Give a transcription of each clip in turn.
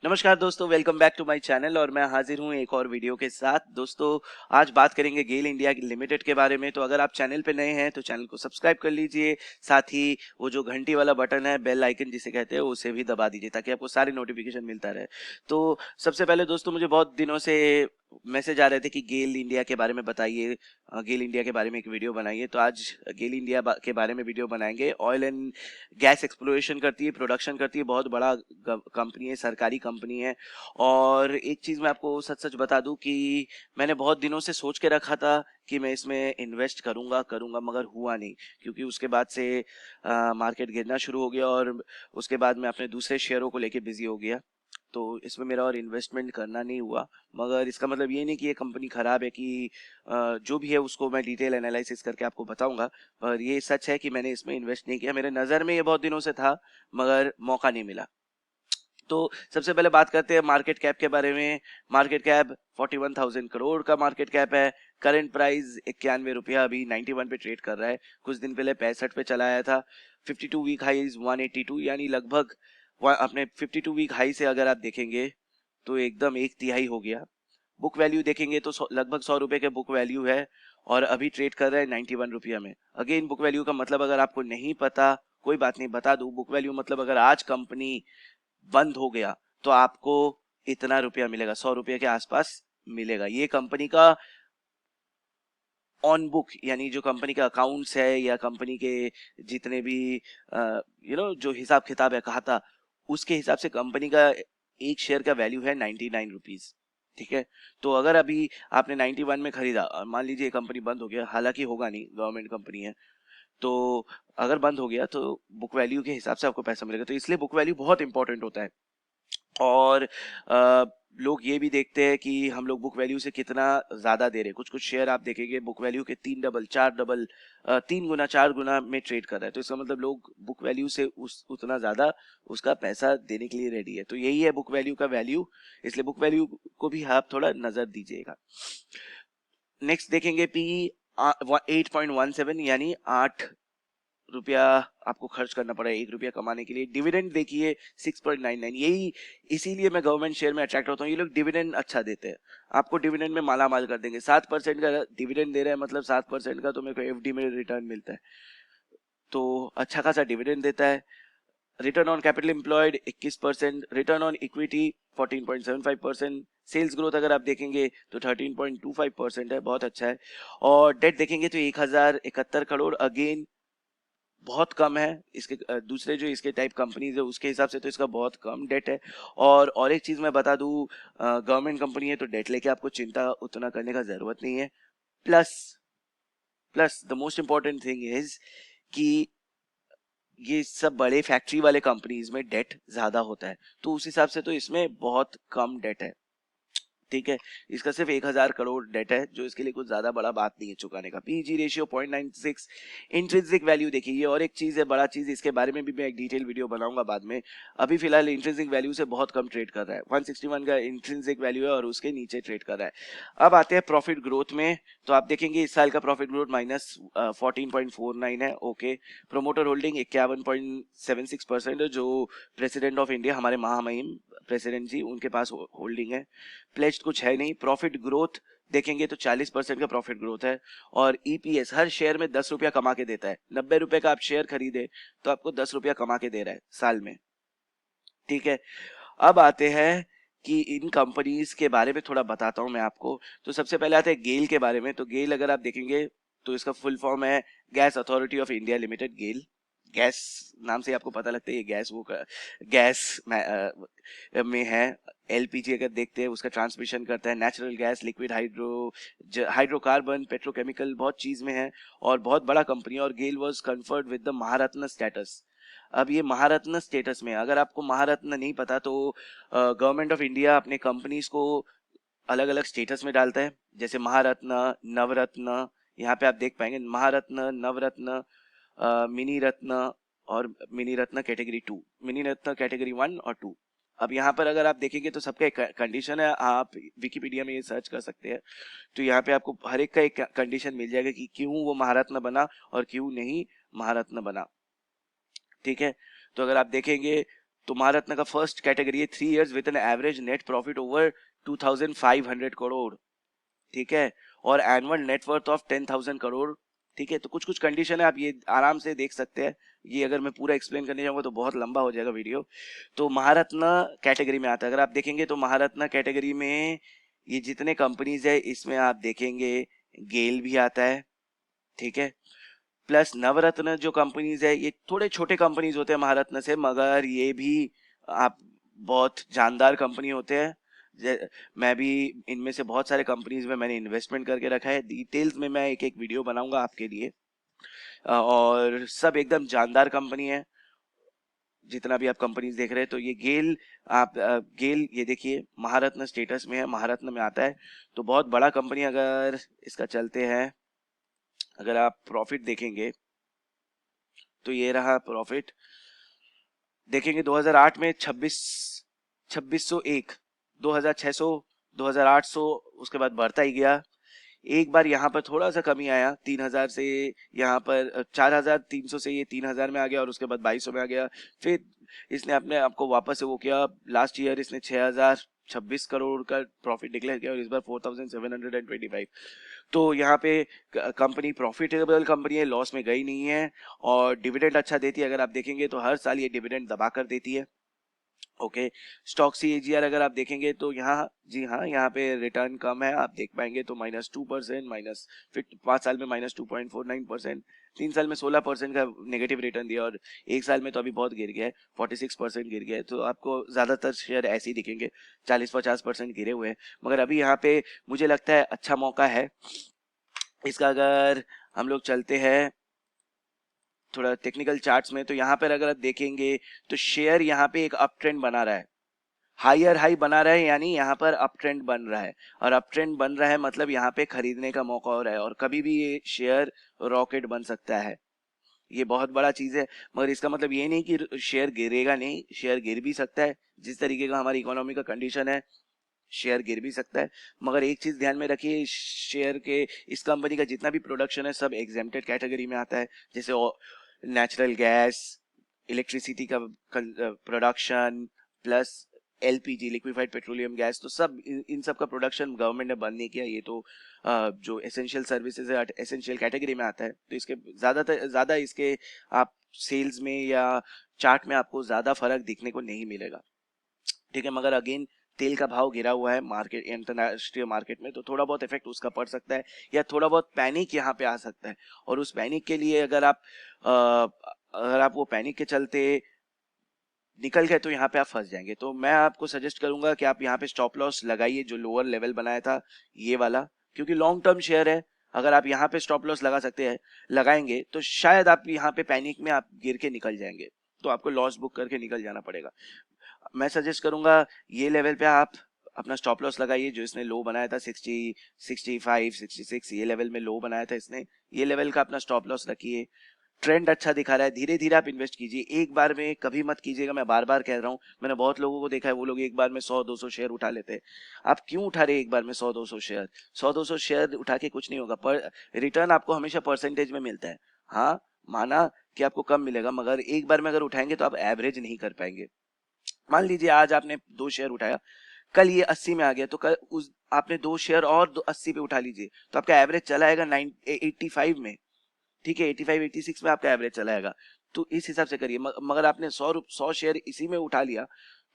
नमस्कार दोस्तों, welcome back to my channel. और मैं हाजिर हूँ एक और वीडियो के साथ। दोस्तों, आज बात करेंगे गेल इंडिया लिमिटेड के बारे में। तो अगर आप चैनल पे नए हैं तो चैनल को सब्सक्राइब कर लीजिए, साथ ही वो जो घंटी वाला बटन है, बेल आइकन जिसे कहते हैं, उसे भी दबा दीजिए ताकि आपको सारी नोटिफिकेशन मिलता रहे। तो सबसे पहले दोस्तों, मुझे बहुत दिनों से मैसेज आ रहे थे कि गेल इंडिया के बारे में बताइए, गेल इंडिया के बारे में एक वीडियो बनाइए। तो आज गेल इंडिया के बारे में वीडियो बनाएंगे। ऑयल एंड गैस एक्सप्लोरेशन करती है, प्रोडक्शन करती है, बहुत बड़ा कंपनी है, सरकारी कंपनी है। और एक चीज मैं आपको सच सच बता दूं कि मैंने बहुत दिनों से सोच के रखा था कि मैं इसमें इन्वेस्ट करूंगा करूंगा, मगर हुआ नहीं, क्योंकि उसके बाद से मार्केट गिरना शुरू हो गया और उसके बाद मैं अपने दूसरे शेयरों को लेके बिजी हो गया। तो इसमें मेरा और इन्वेस्टमेंट करना नहीं हुआ। मगर इसका मतलब ये नहीं कि ये कंपनी खराब है, कि जो भी है उसको मैं डिटेल एनालिसिस करके आपको बताऊंगा। पर ये सच है कि मैंने इसमें इन्वेस्ट नहीं किया। मेरे नज़र में ये बहुत दिनों से था, मगर मौका नहीं मिला। तो सबसे पहले बात करते हैं मार्केट कैप के बारे में। मार्केट कैप 41,000 करोड़ का मार्केट कैप है। करंट प्राइस 91 रुपया, अभी 91 पे ट्रेड कर रहा है। कुछ दिन पहले 65 पे चला आया था। 52 वीक हाई 182, यानी लगभग अपने 52 वीक हाई से अगर आप देखेंगे तो एकदम एक तिहाई हो गया। बुक वैल्यू देखेंगे तो लगभग 100 रुपए के बुक वैल्यू है, और अभी ट्रेड कर रहा है 91 रुपया में। अगेन, बुक वैल्यू का मतलब अगर आपको नहीं पता, कोई बात नहीं, बता दूं। बुक वैल्यू मतलब अगर आज कंपनी बंद हो गया तो आपको इतना रुपया मिलेगा, 100 रुपये के आसपास मिलेगा। ये कंपनी का ऑन बुक, यानी जो कंपनी का अकाउंट्स है या कंपनी के जितने भी जो हिसाब किताब है, कहा था, उसके हिसाब से कंपनी का एक शेयर का वैल्यू है 99 रुपीज। ठीक है। तो अगर अभी आपने 91 में खरीदा और मान लीजिए कंपनी बंद हो गया, हालांकि होगा नहीं, गवर्नमेंट कंपनी है, तो अगर बंद हो गया तो बुक वैल्यू के हिसाब से आपको पैसा मिलेगा। तो इसलिए बुक वैल्यू बहुत इंपॉर्टेंट होता है। और लोग ये भी देखते हैं कि हम लोग बुक वैल्यू से कितना ज्यादा दे रहे हैं। कुछ कुछ शेयर आप देखेंगे बुक वैल्यू के 3 डबल 4 डबल, 3 गुना 4 गुना में ट्रेड कर रहा है। तो इसका मतलब लोग बुक वैल्यू से उतना ज्यादा उसका पैसा देने के लिए रेडी है। तो यही है बुक वैल्यू का वैल्यू। इसलिए बुक वैल्यू को भी आप थोड़ा नजर दीजिएगा। नेक्स्ट देखेंगे पी 8.17, यानी 8 रुपया आपको खर्च करना पड़ा 1 रुपया कमाने के लिए। डिविडेंड देखिए 6.99, यही इसीलिए मैं गवर्नमेंट शेयर में अट्रैक्ट होता हूँ। ये लोग डिविडेंड अच्छा देते हैं, आपको डिविडेंड में माला माल कर देंगे। 7% का डिविडेंड दे रहे हैं, मतलब 7% का तो मेरे को एफडी में रिटर्न मिलता है, तो अच्छा खासा डिविडेंड देता है। Return on capital employed 21%, return on equity 14.75%। Sales growth अगर आप देखेंगे तो 13.25% है, बहुत अच्छा है। और डेट देखेंगे तो 1071 करोड़, अगेन बहुत कम है। इसके दूसरे जो इसके टाइप कंपनीज है उसके हिसाब से तो इसका बहुत कम डेट है। और एक चीज मैं बता दूं, गवर्नमेंट कंपनी है तो डेट लेके आपको चिंता उतना करने का जरूरत नहीं है। Plus plus the most important thing is कि ये सब बड़े फैक्ट्री वाले कंपनीज में डेट ज्यादा होता है, तो उस हिसाब से तो इसमें बहुत कम डेट है। ठीक है। इसका सिर्फ 1,000 करोड़ डेट है, जो इसके लिए कुछ ज्यादा बड़ा बात नहीं है चुकाने का। PG ratio 0.96। इंट्रिंसिक वैल्यू देखिए, ये और एक चीज है, बड़ा चीज, इसके बारे में भी मैं एक डिटेल वीडियो बनाऊंगा बाद में। अभी फिलहाल इंट्रिंसिक वैल्यू से बहुत कम ट्रेड कर रहा है। 161 का इंट्रिंसिक वैल्यू है और उसके नीचे ट्रेड कर रहा है। अब आते हैं प्रॉफिट ग्रोथ में। तो आप देखेंगे इस साल का प्रॉफिट ग्रोथ -14.49 है। ओके। प्रोमोटर होल्डिंग 51.76% है, जो प्रेसिडेंट ऑफ इंडिया, हमारे महामहिम प्रेसिडेंट जी, उनके पास होल्डिंग है। प्लेज्ड कुछ है नहीं। प्रॉफिट ग्रोथ देखेंगे तो 40% का प्रॉफिट ग्रोथ है। और ईपीएस हर शेयर में 10 रुपया कमा के देता है। 90 रुपए का आप शेयर खरीदे तो आपको 10 रुपया कमा के दे रहा है साल में। ठीक है। अब आते हैं कि इन कंपनीज के बारे में थोड़ा बताता हूं मैं आपको। तो सबसे पहले आते हैं गेल के बारे में। तो गेल अगर आप देखेंगे तो इसका फुल फॉर्म है Gas Authority of India Limited, GAIL. Gas नाम से आपको पता लगता है ये गैस गैस में है। एलपीजी अगर देखते हैं उसका ट्रांसमिशन करता है, natural gas, liquid hydrocarbon, petrochemical, बहुत चीज में है और बहुत बड़ा कंपनी है। और GAIL was conferred with the Maharatna status. अब ये महारत्न स्टेटस में, अगर आपको महारत्न नहीं पता तो गवर्नमेंट ऑफ इंडिया अपने कंपनीज को अलग अलग स्टेटस में डालता है। जैसे महारत्न, नवरत्न, यहाँ पे आप देख पाएंगे महारत्न, नवरत्न, मिनी रत्न और मिनी रत्न कैटेगरी 2, मिनी रत्न कैटेगरी 1 और 2। अब यहाँ पर अगर आप देखेंगे तो सबका एक कंडीशन है, आप विकिपीडिया में ये सर्च कर सकते हैं। तो यहाँ पे आपको हर एक का एक कंडीशन मिल जाएगा कि क्यों वो महारत्न बना और क्यों नहीं महारत्न बना। ठीक है। तो अगर आप देखेंगे तो महारत्न का फर्स्ट कैटेगरी है 3 years with an average net profit over 2500 crore, ठीक है, और एनुअल नेटवर्थ ऑफ 10,000 करोड़, ठीक है। तो कुछ कुछ कंडीशन है, आप ये आराम से देख सकते हैं। ये अगर मैं पूरा एक्सप्लेन करने जाऊंगा तो बहुत लंबा हो जाएगा वीडियो। तो महारत्न कैटेगरी में आता है, अगर आप देखेंगे तो महारत्न कैटेगरी में ये जितने कंपनीज है इसमें आप देखेंगे गेल भी आता है, ठीक है, प्लस नवरत्न जो कंपनीज है ये थोड़े छोटे कंपनीज होते हैं महारत्न से, मगर ये भी आप बहुत जानदार कंपनी होते हैं। मैं भी इनमें से बहुत सारे कंपनीज में मैंने इन्वेस्टमेंट करके रखा है, डिटेल्स में मैं एक एक वीडियो बनाऊंगा आपके लिए। और सब एकदम जानदार कंपनी है जितना भी आप कंपनीज देख रहे हैं। तो ये गेल, आप गेल ये देखिए महारत्न स्टेटस में है, महारत्न में आता है, तो बहुत बड़ा कंपनी। अगर इसका चलते हैं, अगर आप प्रॉफिट देखेंगे तो ये रहा प्रॉफिट, देखेंगे 2008 में 2601, 2600, 2800, उसके बाद बढ़ता ही गया। एक बार यहाँ पर थोड़ा सा कमी आया 3000 से, यहाँ पर 4300 से ये 3000 में आ गया और उसके बाद 2200 में आ गया। फिर इसने अपने आपको वापस से वो किया, लास्ट ईयर इसने 6026 करोड़ का प्रॉफिट डिक्लेयर किया और इस बार 4725। तो यहाँ पे कंपनी प्रॉफिटेबल कंपनी है, लॉस में गई नहीं है और डिविडेंड अच्छा देती है। अगर आप देखेंगे तो हर साल ये डिविडेंड दबा कर देती है। ओके, स्टॉक सी एजीआर अगर आप देखेंगे तो यहाँ, जी हाँ, यहाँ पे रिटर्न कम है, आप देख पाएंगे तो -2%, माइनस, फिर 5 साल में -2.49%, 3 साल में 16% का नेगेटिव रिटर्न दिया और 1 साल में तो अभी बहुत गिर गया है, 46% गिर गया है। तो आपको ज्यादातर शेयर ऐसे ही दिखेंगे, 40-50% गिरे हुए हैं। मगर अभी यहाँ पे मुझे लगता है अच्छा मौका है इसका। अगर हम लोग चलते हैं थोड़ा टेक्निकल चार्ट्स में, तो यहाँ पर अगर आप देखेंगे तो शेयर यहाँ पे एक अप ट्रेंड बना रहा है, हायर हाई बना रहा है, यानी यहाँ पर अप ट्रेंड बन रहा है। और अप ट्रेंड बन रहा है मतलब यहाँ पे खरीदने का मौका हो रहा है और कभी भी ये शेयर रॉकेट बन सकता है, ये बहुत बड़ा चीज है। मगर इसका मतलब ये नहीं कि शेयर गिरेगा नहीं, शेयर गिर भी सकता है, जिस तरीके का हमारी इकोनॉमी का कंडीशन है शेयर गिर भी सकता है। मगर एक चीज ध्यान में रखिए, शेयर के, इस कंपनी का जितना भी प्रोडक्शन है सब एग्जेम्प्टेड कैटेगरी में आता है, जैसे नेचुरल गैस, इलेक्ट्रिसिटी का production, plus LPG liquefied petroleum gas, तो सब इन सब का प्रोडक्शन गवर्नमेंट ने बंद नहीं किया। ये तो जो एसेंशियल सर्विसेज है एसेंशियल कैटेगरी में आता है, तो इसके ज्यादा इसके आप सेल्स में या चार्ट में आपको ज्यादा फर्क दिखने को नहीं मिलेगा, ठीक है। मगर अगेन तेल का भाव गिरा हुआ है मार्केट, अंतरराष्ट्रीय मार्केट में, तो थोड़ा बहुत इफेक्ट उसका पड़ सकता है या थोड़ा बहुत पैनिक यहाँ पे आ सकता है। और उस पैनिक के लिए अगर आप वो पैनिक के चलते निकल गए तो यहाँ पे आप फंस जाएंगे। तो मैं आपको सजेस्ट करूंगा कि आप यहाँ पे स्टॉप लॉस लगाइए, जो लोअर लेवल बनाया था ये वाला, क्योंकि लॉन्ग टर्म शेयर है। अगर आप यहाँ पे स्टॉप लॉस लगा सकते हैं, लगाएंगे, तो शायद आप यहाँ पे पैनिक में आप गिर के निकल जाएंगे, तो आपको लॉस बुक करके निकल जाना पड़ेगा। मैं सजेस्ट करूंगा ये लेवल पे आप अपना स्टॉप लॉस लगाइए, जो इसने लो बनाया था 60, 65, 66, ये लेवल में लो बनाया था इसने, ये लेवल का अपना स्टॉप लॉस रखिए। ट्रेंड अच्छा दिखा रहा है, धीरे धीरे आप इन्वेस्ट कीजिए, एक बार में कभी मत कीजिएगा। मैं बार बार कह रहा हूँ, मैंने बहुत लोगों को देखा है वो लोग एक बार में 100-200 शेयर उठा लेते हैं। आप क्यों उठा रहे एक बार में 100-200 शेयर? 100-200 शेयर उठा के कुछ नहीं होगा, पर रिटर्न आपको हमेशा परसेंटेज में मिलता है। हाँ, माना कि आपको कम मिलेगा, मगर एक बार में अगर उठाएंगे तो आप एवरेज नहीं कर पाएंगे। मान लीजिए आज आपने 2 शेयर उठाया, कल ये 80 में आ गया, तो कल उस आपने 2 शेयर और 80 पे उठा लीजिए, तो आपका एवरेज चला आएगा 85 में, ठीक है, 85-86 में आपका एवरेज चला आएगा। तो इस हिसाब से करिए। मगर आपने 100 शेयर इसी में उठा लिया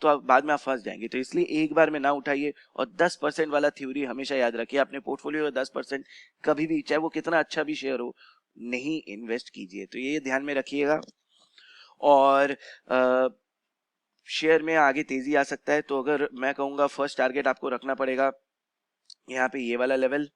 तो आप बाद में आप फंस जाएंगे। तो इसलिए एक बार में ना उठाइए और 10% वाला थ्योरी हमेशा याद रखिए, अपने पोर्टफोलियो का 10% कभी भी, चाहे वो कितना अच्छा भी शेयर हो, नहीं इन्वेस्ट कीजिए। तो ये ध्यान में रखिएगा। और शेयर में आगे तेजी आ सकता है, तो अगर मैं कहूंगा फर्स्ट टारगेट आपको रखना पड़ेगा यहाँ पे ये वाला लेवल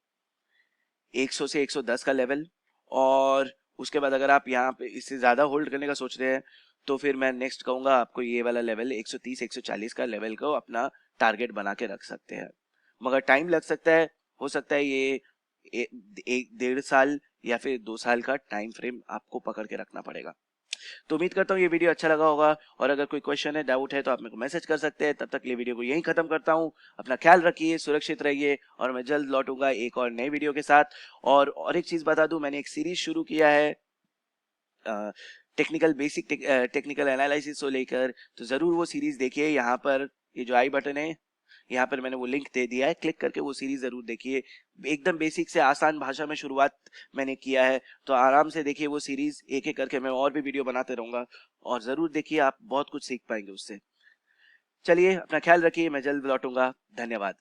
100 से 110 का लेवल। और उसके बाद अगर आप यहाँ पे इससे ज्यादा होल्ड करने का सोच रहे हैं तो फिर मैं नेक्स्ट कहूंगा आपको ये वाला लेवल 130-140 का लेवल को अपना टारगेट बना के रख सकते हैं। मगर टाइम लग सकता है, हो सकता है ये 1-1.5 साल या फिर 2 साल का टाइम फ्रेम आपको पकड़ के रखना पड़ेगा। तो उम्मीद करता हूँ ये वीडियो अच्छा लगा होगा, और अगर कोई क्वेश्चन है, डाउट है, तो आप मेरे को मैसेज कर सकते हैं। तब तक के लिए वीडियो को यहीं खत्म करता हूँ। अपना ख्याल रखिए, सुरक्षित रहिए, और मैं जल्द लौटूंगा एक और नई वीडियो के साथ। और एक चीज बता दूं, मैंने एक सीरीज शुरू किया है टेक्निकल बेसिक टेक्निकल एनालिसिस को लेकर, तो ज़रूर वो सीरीज़ देखिए। यहाँ पर ये जो आई बटन है, यहाँ पर मैंने वो लिंक दे दिया है, क्लिक करके वो सीरीज जरूर देखिए। एकदम बेसिक से आसान भाषा में शुरुआत मैंने किया है, तो आराम से देखिए वो सीरीज, एक एक करके मैं और भी वीडियो बनाते रहूंगा, और जरूर देखिए, आप बहुत कुछ सीख पाएंगे उससे। चलिए, अपना ख्याल रखिए, मैं जल्द लौटूंगा। धन्यवाद।